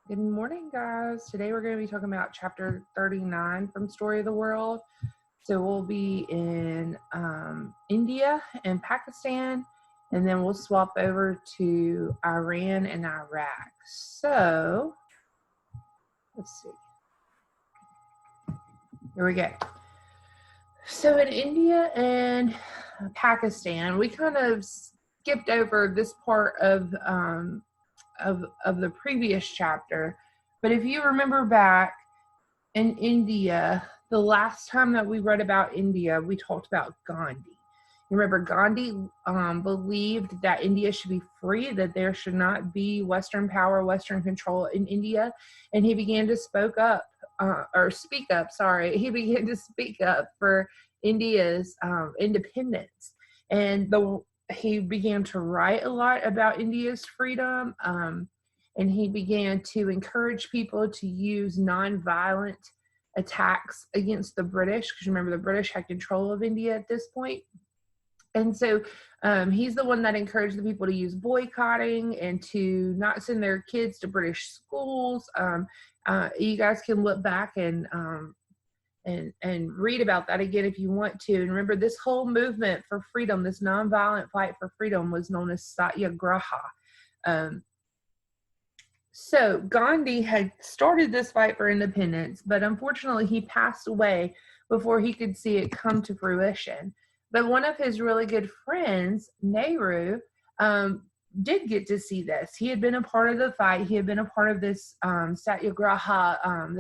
Good morning, guys. Today we're going to be talking about chapter 39 from Story of the World. So we'll be in India and Pakistan, and then we'll swap over to Iran and Iraq. So let's see. Here we go. So in India and Pakistan, we kind of skipped over this part of the previous chapter. But if you remember back in India, the last time that we read about India, we talked about Gandhi. You remember Gandhi believed that India should be free, that there should not be Western power, Western control in India, and he began to speak up. He began to speak up for India's independence, and he began to write a lot about India's freedom, and he began to encourage people to use nonviolent attacks against the British, because remember the British had control of India at this point. And so he's the one that encouraged the people to use boycotting and to not send their kids to British schools. You guys can look back and read about that again if you want to. And remember, this whole movement for freedom, this nonviolent fight for freedom, was known as Satyagraha. So Gandhi had started this fight for independence, but unfortunately he passed away before he could see it come to fruition. But one of his really good friends, Nehru, did get to see this. He had been a part of the fight. He had been a part of this Satyagraha,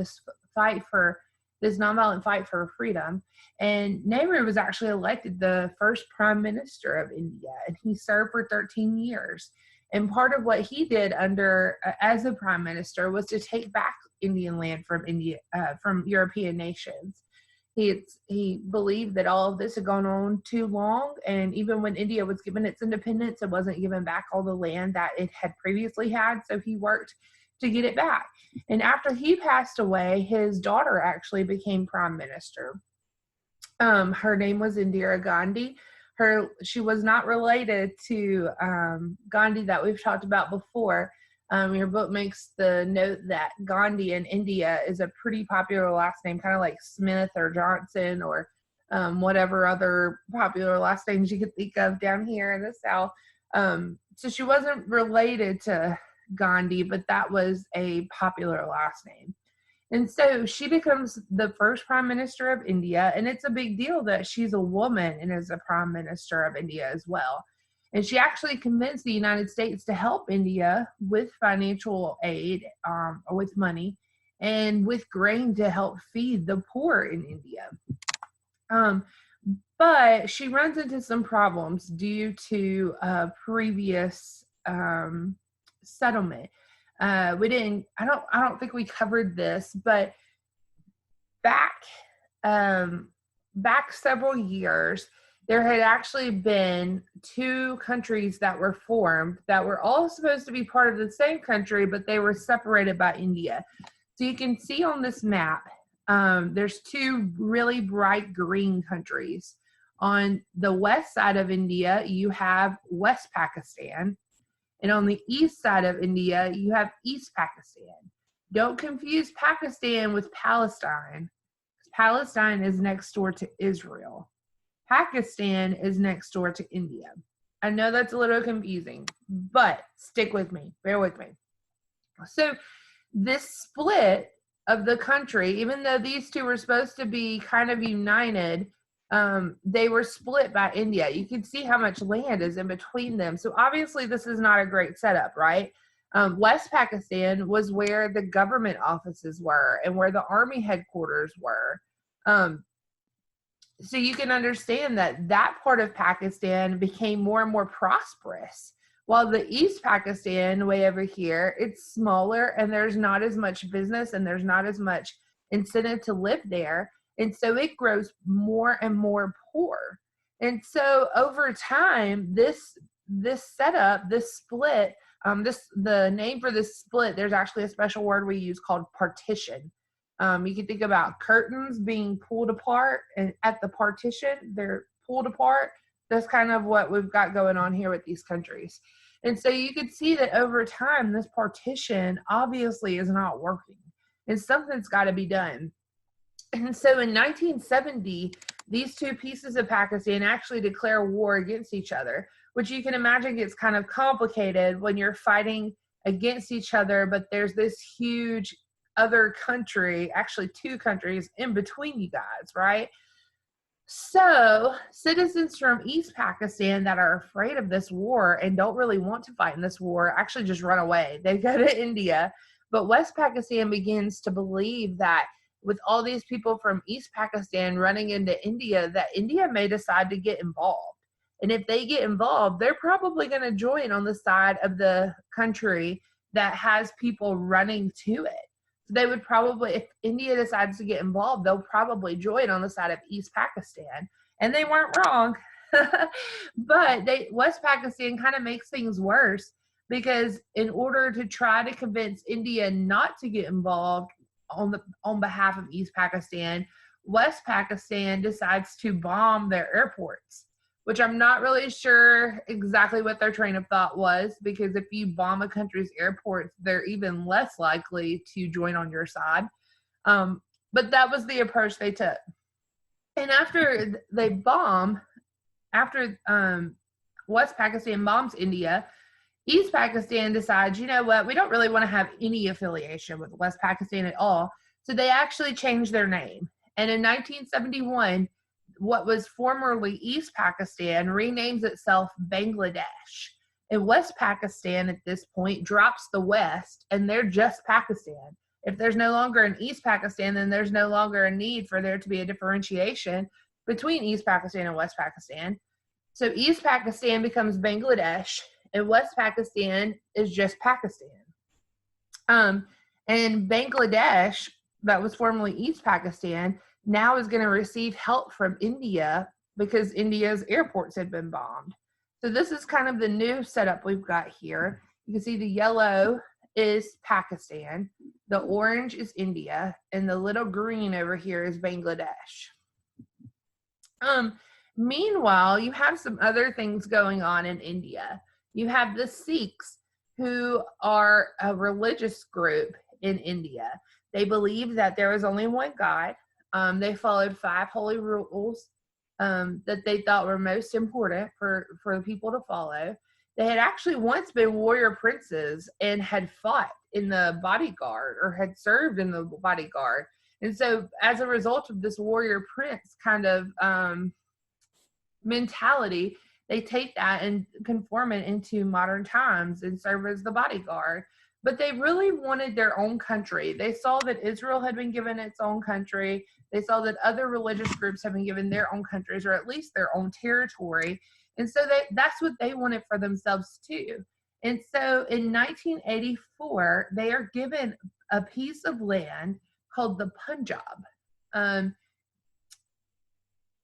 this nonviolent fight for freedom. And Nehru was actually elected the first prime minister of India, and he served for 13 years. And part of what he did as a prime minister was to take back Indian land from European nations. He believed that all of this had gone on too long, and even when India was given its independence, it wasn't given back all the land that it had previously had, so he worked to get it back. And after he passed away, his daughter actually became prime minister. Her name was Indira Gandhi. She was not related to Gandhi that we've talked about before. Your book makes the note that Gandhi in India is a pretty popular last name, kind of like Smith or Johnson or whatever other popular last names you could think of down here in the South. So she wasn't related to Gandhi, but that was a popular last name. And so she becomes the first prime minister of India, and it's a big deal that she's a woman and is a prime minister of India as well. And she actually convinced the United States to help India with financial aid, or with money, and with grain to help feed the poor in India. But she runs into some problems due to a previous settlement. I don't think we covered this, but back several years, there had actually been two countries that were formed that were all supposed to be part of the same country, but they were separated by India. So you can see on this map, there's two really bright green countries. On the west side of India, you have West Pakistan. And on the east side of India, you have East Pakistan. Don't confuse Pakistan with Palestine. Palestine is next door to Israel. Pakistan is next door to India. I know that's a little confusing, but stick with me. Bear with me. So this split of the country, even though these two were supposed to be kind of united, they were split by India. You can see how much land is in between them. So obviously this is not a great setup, right? West Pakistan was where the government offices were and where the army headquarters were. So you can understand that part of Pakistan became more and more prosperous. While the East Pakistan, way over here, it's smaller and there's not as much business and there's not as much incentive to live there. And so it grows more and more poor. And so over time, this setup, this split, the name for this split, there's actually a special word we use called partition. You can think about curtains being pulled apart, and at the partition, they're pulled apart. That's kind of what we've got going on here with these countries. And so you could see that over time, this partition obviously is not working, and something's got to be done. And so in 1970, these two pieces of Pakistan actually declare war against each other, which you can imagine gets kind of complicated when you're fighting against each other, but there's this huge other country, actually two countries in between you guys, right? So citizens from East Pakistan that are afraid of this war and don't really want to fight in this war actually just run away. They go to India. But West Pakistan begins to believe that with all these people from East Pakistan running into India, that India may decide to get involved. And if they get involved, they're probably going to join on the side of the country that has people running to it. So they would probably, if India decides to get involved, they'll probably join on the side of East Pakistan. And they weren't wrong. But West Pakistan kind of makes things worse, because in order to try to convince India not to get involved on behalf of East Pakistan, West Pakistan decides to bomb their airports, which I'm not really sure exactly what their train of thought was, because if you bomb a country's airports, they're even less likely to join on your side. But that was the approach they took. And after they bomb, after West Pakistan bombs India, East Pakistan decides, you know what, we don't really want to have any affiliation with West Pakistan at all. So they actually changed their name. And in 1971, what was formerly East Pakistan renames itself Bangladesh. And West Pakistan at this point drops the West, and they're just Pakistan. If there's no longer an East Pakistan, then there's no longer a need for there to be a differentiation between East Pakistan and West Pakistan. So East Pakistan becomes Bangladesh, and West Pakistan is just Pakistan. And Bangladesh, that was formerly East Pakistan, now is going to receive help from India because India's airports had been bombed. So this is kind of the new setup we've got here. You can see the yellow is Pakistan, the orange is India, and the little green over here is Bangladesh. Meanwhile, you have some other things going on in India. You have the Sikhs, who are a religious group in India. They believe that there was only one God. They followed 5 holy rules that they thought were most important for the people to follow. They had actually once been warrior princes and had fought in the bodyguard or had served in the bodyguard. And so as a result of this warrior prince kind of mentality, they take that and conform it into modern times and serve as the bodyguard. But they really wanted their own country. They saw that Israel had been given its own country. They saw that other religious groups had been given their own countries, or at least their own territory. And so that's what they wanted for themselves too. And so in 1984, they are given a piece of land called the Punjab.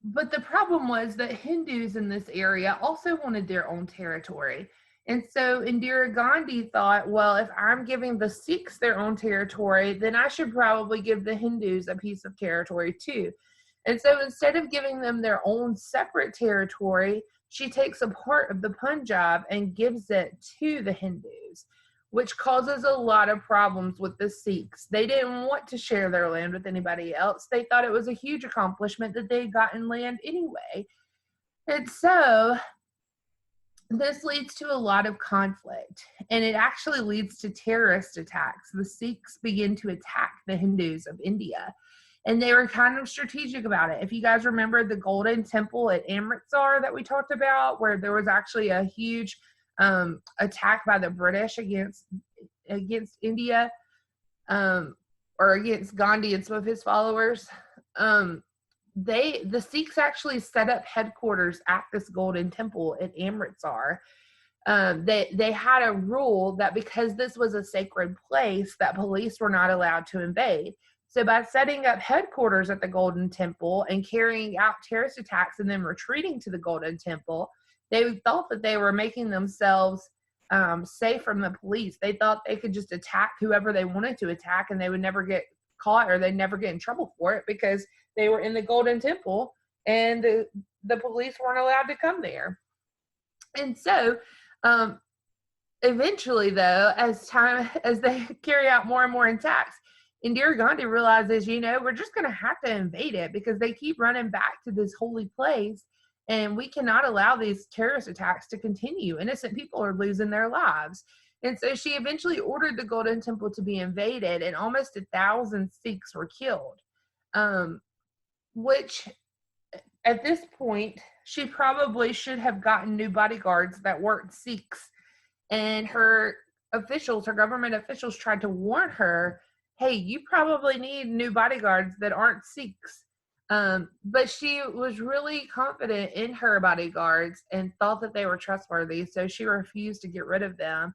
But the problem was that Hindus in this area also wanted their own territory. And so Indira Gandhi thought, well, if I'm giving the Sikhs their own territory, then I should probably give the Hindus a piece of territory too. And so instead of giving them their own separate territory, she takes a part of the Punjab and gives it to the Hindus, which causes a lot of problems with the Sikhs. They didn't want to share their land with anybody else. They thought it was a huge accomplishment that they had gotten land anyway. And so this leads to a lot of conflict, and it actually leads to terrorist attacks. The Sikhs begin to attack the Hindus of India, and they were kind of strategic about it. If you guys remember the Golden Temple at Amritsar that we talked about, where there was actually a huge attack by the British against India, or against Gandhi and some of his followers, the Sikhs actually set up headquarters at this Golden Temple at Amritsar. They had a rule that because this was a sacred place, that police were not allowed to invade. So by setting up headquarters at the Golden Temple and carrying out terrorist attacks and then retreating to the Golden Temple, they thought that they were making themselves safe from the police. They thought they could just attack whoever they wanted to attack, and they would never get caught, or they'd never get in trouble for it, because they were in the Golden Temple and the police weren't allowed to come there. And so eventually, though, as they carry out more and more attacks, Indira Gandhi realizes, we're just going to have to invade it because they keep running back to this holy place, and we cannot allow these terrorist attacks to continue. Innocent people are losing their lives. And so she eventually ordered the Golden Temple to be invaded, and almost 1,000 Sikhs were killed, which at this point, she probably should have gotten new bodyguards that weren't Sikhs. And her government officials tried to warn her, hey, you probably need new bodyguards that aren't Sikhs. But she was really confident in her bodyguards and thought that they were trustworthy, so she refused to get rid of them.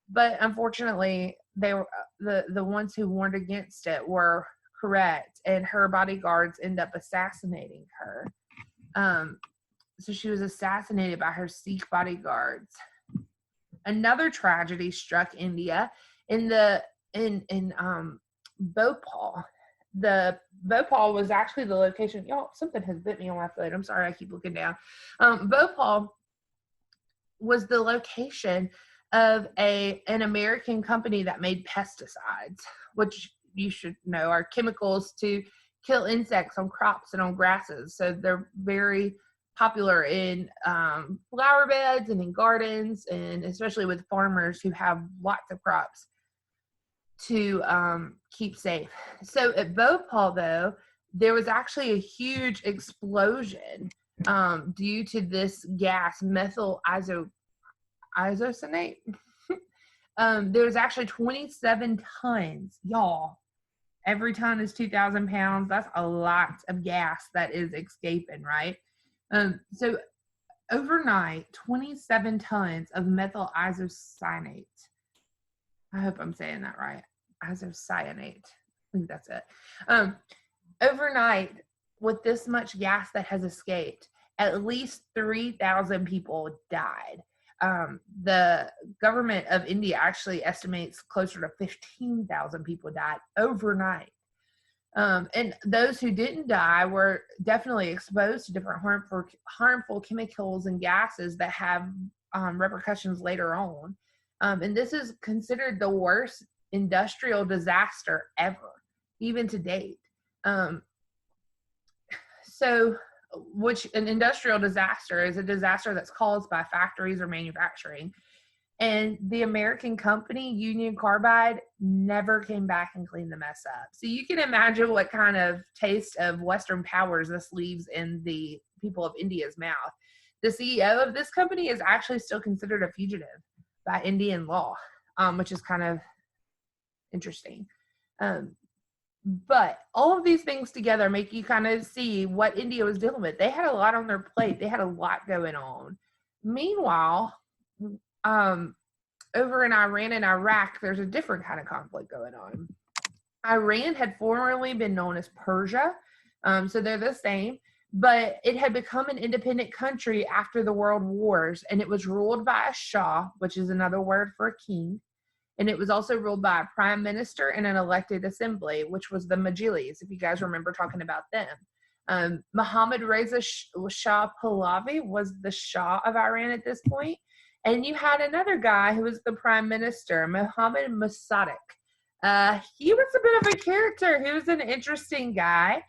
But unfortunately, they were the ones who warned against it were correct, and her bodyguards end up assassinating her. So she was assassinated by her Sikh bodyguards. Another tragedy struck India in Bhopal. The Bhopal was actually the location. Y'all, something has bit me on my foot. I'm sorry, I keep looking down. Bhopal was the location of an American company that made pesticides, which you should know are chemicals to kill insects on crops and on grasses. So they're very popular in flower beds and in gardens, and especially with farmers who have lots of crops to keep safe. So at Bhopal, though, there was actually a huge explosion due to this gas, methyl isocyanate. There was actually 27 tons, y'all. Every ton is 2,000 pounds. That's a lot of gas that is escaping, right? So overnight, 27 tons of methyl isocyanate. I hope I'm saying that right. Isocyanate. I think that's it. Overnight, with this much gas that has escaped, at least 3,000 people died. The government of India actually estimates closer to 15,000 people died overnight. And those who didn't die were definitely exposed to different harmful chemicals and gases that have repercussions later on. And this is considered the worst industrial disaster ever, even to date. Which an industrial disaster is a disaster that's caused by factories or manufacturing. And the American company, Union Carbide, never came back and cleaned the mess up. So you can imagine what kind of taste of Western powers this leaves in the people of India's mouth. The CEO of this company is actually still considered a fugitive by Indian law, which is kind of interesting. But all of these things together make you kind of see what India was dealing with. They had a lot on their plate. They had a lot going on. Meanwhile, over in Iran and Iraq, there's a different kind of conflict going on. Iran had formerly been known as Persia, so they're the same, but it had become an independent country after the World Wars, and it was ruled by a Shah, which is another word for a king, and it was also ruled by a prime minister and an elected assembly, which was the Majlis, if you guys remember talking about them. Mohammad Reza Shah Pahlavi was the Shah of Iran at this point. And you had another guy who was the prime minister, Mohammad Mossadegh. He was a bit of a character. He was an interesting guy.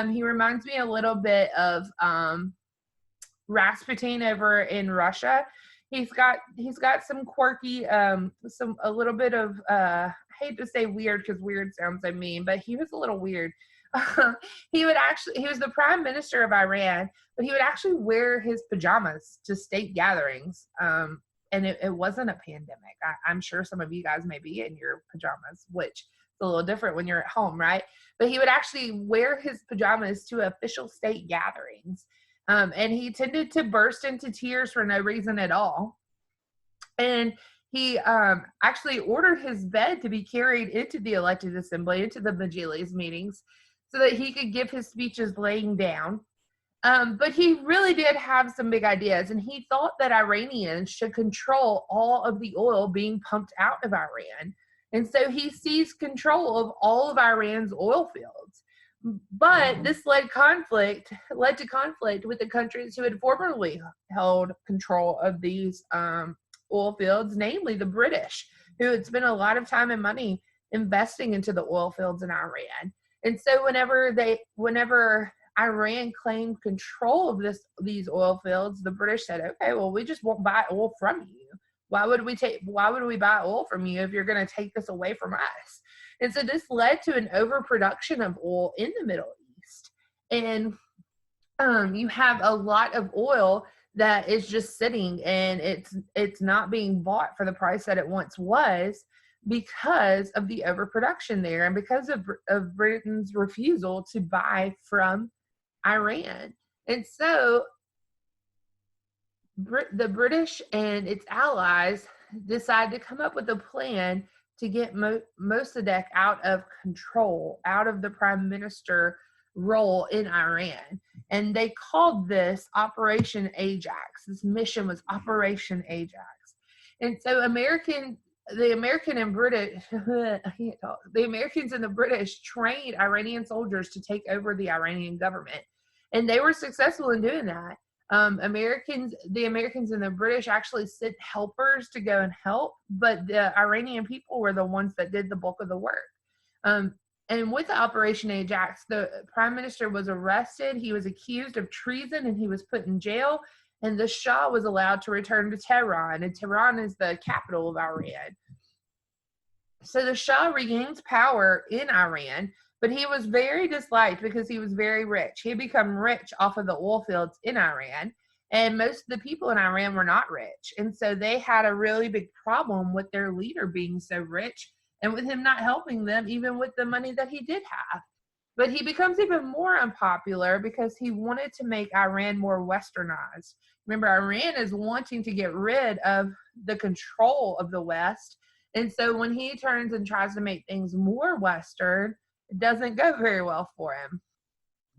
He reminds me a little bit of Rasputin over in Russia. He's got some quirky, a little bit of, I hate to say weird because weird sounds so mean, but he was a little weird. He was the prime minister of Iran, but he would actually wear his pajamas to state gatherings. And it wasn't a pandemic. I'm sure some of you guys may be in your pajamas, which is a little different when you're at home, right? But he would actually wear his pajamas to official state gatherings. And he tended to burst into tears for no reason at all. And he actually ordered his bed to be carried into the elected assembly, into the Majlis meetings, so that he could give his speeches laying down. But he really did have some big ideas, and he thought that Iranians should control all of the oil being pumped out of Iran. And so he seized control of all of Iran's oil fields. But this led to conflict with the countries who had formerly held control of these oil fields, namely the British, who had spent a lot of time and money investing into the oil fields in Iran. And so whenever Iran claimed control of these oil fields, the British said, okay, well, we just won't buy oil from you. Why would we buy oil from you if you're going to take this away from us? And so this led to an overproduction of oil in the Middle East. And you have a lot of oil that is just sitting, and it's not being bought for the price that it once was, because of the overproduction there, and because of Britain's refusal to buy from Iran. And so the British and its allies decided to come up with a plan to get Mossadegh out of control, out of the prime minister role in Iran. And they called this Operation Ajax. This mission was Operation Ajax. And so the American and British, I can't talk. The Americans and the British trained Iranian soldiers to take over the Iranian government. And they were successful in doing that. The Americans and the British actually sent helpers to go and help, but the Iranian people were the ones that did the bulk of the work. And with Operation Ajax, the prime minister was arrested. He was accused of treason and he was put in jail. And the Shah was allowed to return to Tehran. And Tehran is the capital of Iran. So the Shah regains power in Iran, but he was very disliked because he was very rich. He had become rich off of the oil fields in Iran. And most of the people in Iran were not rich. And so they had a really big problem with their leader being so rich, and with him not helping them, even with the money that he did have. But he becomes even more unpopular because he wanted to make Iran more westernized. Remember, Iran is wanting to get rid of the control of the West. And so when he turns and tries to make things more Western, it doesn't go very well for him.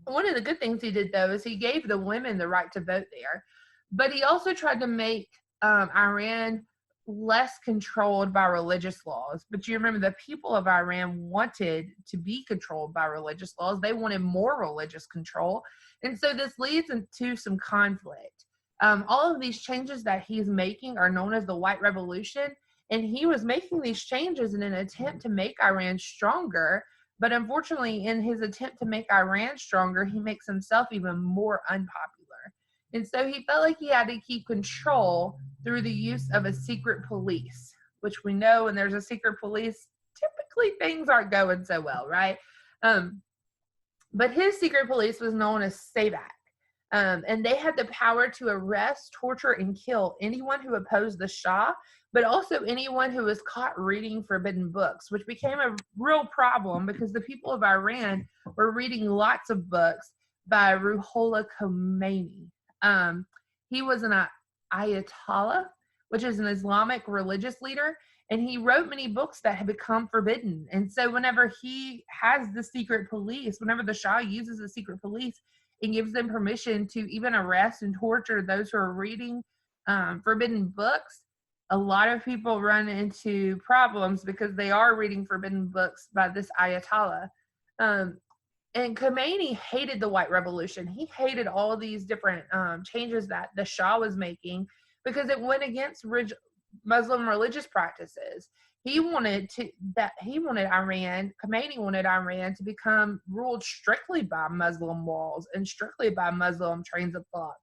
One of the good things he did, though, is he gave the women the right to vote there. But he also tried to make Iran less controlled by religious laws. But you remember, the people of Iran wanted to be controlled by religious laws. They wanted more religious control. And so this leads into some conflict. All of these changes that he's making are known as the White Revolution. And he was making these changes in an attempt to make Iran stronger. But unfortunately, in his attempt to make Iran stronger, he makes himself even more unpopular. And so he felt like he had to keep control through the use of a secret police, which we know when there's a secret police, typically things aren't going so well, right? But his secret police was known as Sotw. And they had the power to arrest, torture, and kill anyone who opposed the Shah, but also anyone who was caught reading forbidden books, which became a real problem because the people of Iran were reading lots of books by Ruhollah Khomeini. He was an Ayatollah, which is an Islamic religious leader, and he wrote many books that had become forbidden. And so whenever he has the secret police, whenever the Shah uses the secret police, it gives them permission to even arrest and torture those who are reading forbidden books. A lot of people run into problems because they are reading forbidden books by this Ayatollah. And Khomeini hated the White Revolution. He hated all of these different changes that the Shah was making because it went against Muslim religious practices. Khomeini wanted Iran to become ruled strictly by Muslim laws and strictly by Muslim trains of thought.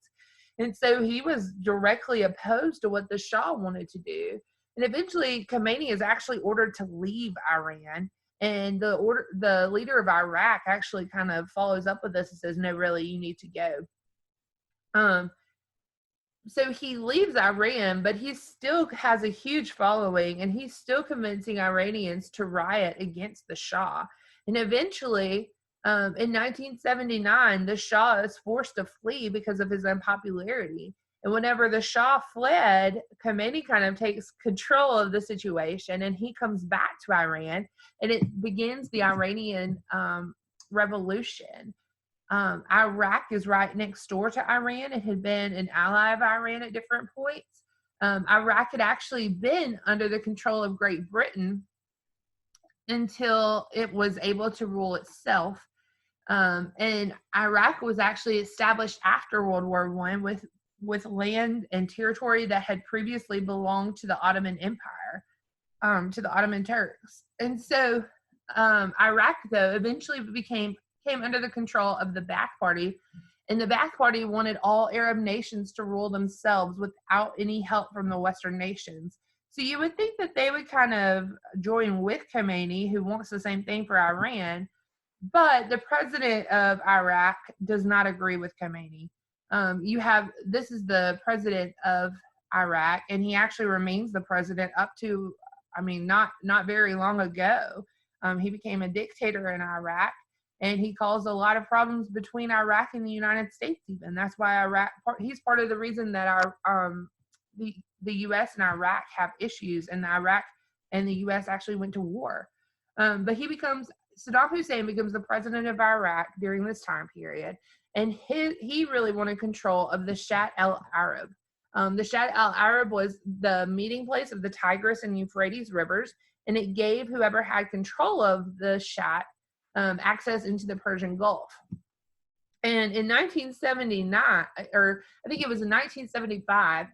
And so he was directly opposed to what the Shah wanted to do. And eventually Khomeini is actually ordered to leave Iran. And the leader of Iraq actually kind of follows up with this and says, no, really, you need to go. So he leaves Iran, but he still has a huge following, and he's still convincing Iranians to riot against the Shah. And eventually, in 1979, the Shah is forced to flee because of his unpopularity. And whenever the Shah fled, Khomeini kind of takes control of the situation, and he comes back to Iran, and it begins the Iranian revolution. Iraq is right next door to Iran. It had been an ally of Iran at different points. Iraq had actually been under the control of Great Britain until it was able to rule itself. And Iraq was actually established after World War I with with land and territory that had previously belonged to the Ottoman Empire, to the Ottoman Turks. And so Iraq, though, eventually came under the control of the Ba'ath Party, and the Ba'ath Party wanted all Arab nations to rule themselves without any help from the Western nations. So you would think that they would kind of join with Khomeini, who wants the same thing for Iran, but the president of Iraq does not agree with Khomeini. This is the president of Iraq, and he actually remains the president up to, not very long ago. He became a dictator in Iraq, and he caused a lot of problems between Iraq and the United States. Even that's why he's part of the reason that the U.S. and Iraq have issues, and Iraq and the U.S. actually went to war. But Saddam Hussein becomes the president of Iraq during this time period, and he really wanted control of the Shat al-Arab. The Shat al-Arab was the meeting place of the Tigris and Euphrates rivers, and it gave whoever had control of the Shat access into the Persian Gulf. And in 1979, or I think it was in 1975,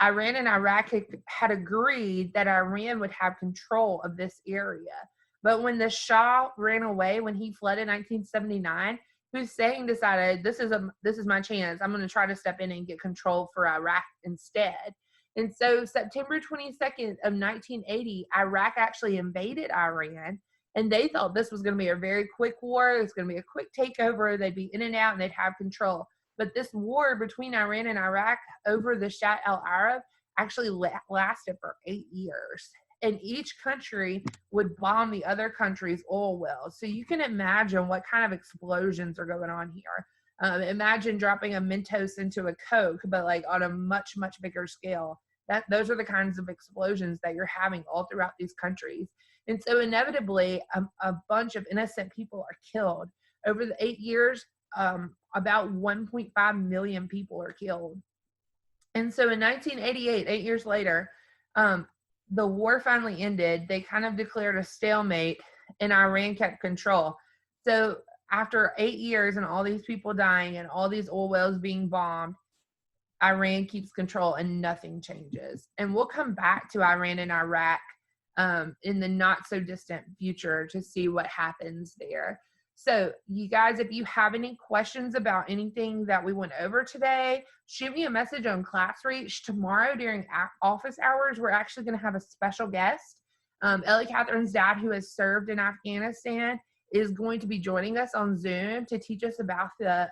Iran and Iraq had agreed that Iran would have control of this area. But when the Shah ran away, when he fled in 1979, Hussein decided, this is my chance. I'm going to try to step in and get control for Iraq instead. And so September 22nd of 1980, Iraq actually invaded Iran, and they thought this was going to be a very quick war. It was going to be a quick takeover. They'd be in and out, and they'd have control. But this war between Iran and Iraq over the Shat al-Arab actually lasted for 8 years. And each country would bomb the other country's oil wells. So you can imagine what kind of explosions are going on here. Imagine dropping a Mentos into a Coke, but like on a much, much bigger scale. Those are the kinds of explosions that you're having all throughout these countries. And so inevitably, a bunch of innocent people are killed. Over the 8 years, about 1.5 million people are killed. And so in 1988, 8 years later, the war finally ended. They kind of declared a stalemate, and Iran kept control. So after 8 years and all these people dying and all these oil wells being bombed, Iran keeps control and nothing changes. And we'll come back to Iran and Iraq in the not so distant future to see what happens there. So you guys, if you have any questions about anything that we went over today, shoot me a message on ClassReach. Tomorrow during office hours, we're actually going to have a special guest. Ellie Catherine's dad, who has served in Afghanistan, is going to be joining us on Zoom to teach us about the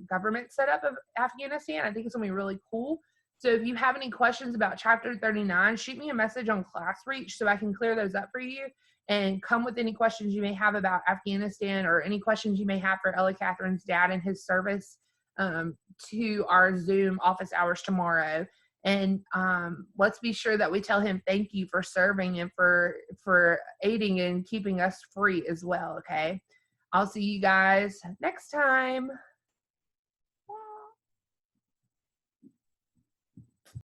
government setup of Afghanistan. I think it's going to be really cool. So if you have any questions about Chapter 39, shoot me a message on ClassReach so I can clear those up for you, and come with any questions you may have about Afghanistan or any questions you may have for Ellie Catherine's dad and his service to our Zoom office hours tomorrow. And let's be sure that we tell him thank you for serving and for aiding and keeping us free as well, okay? I'll see you guys next time.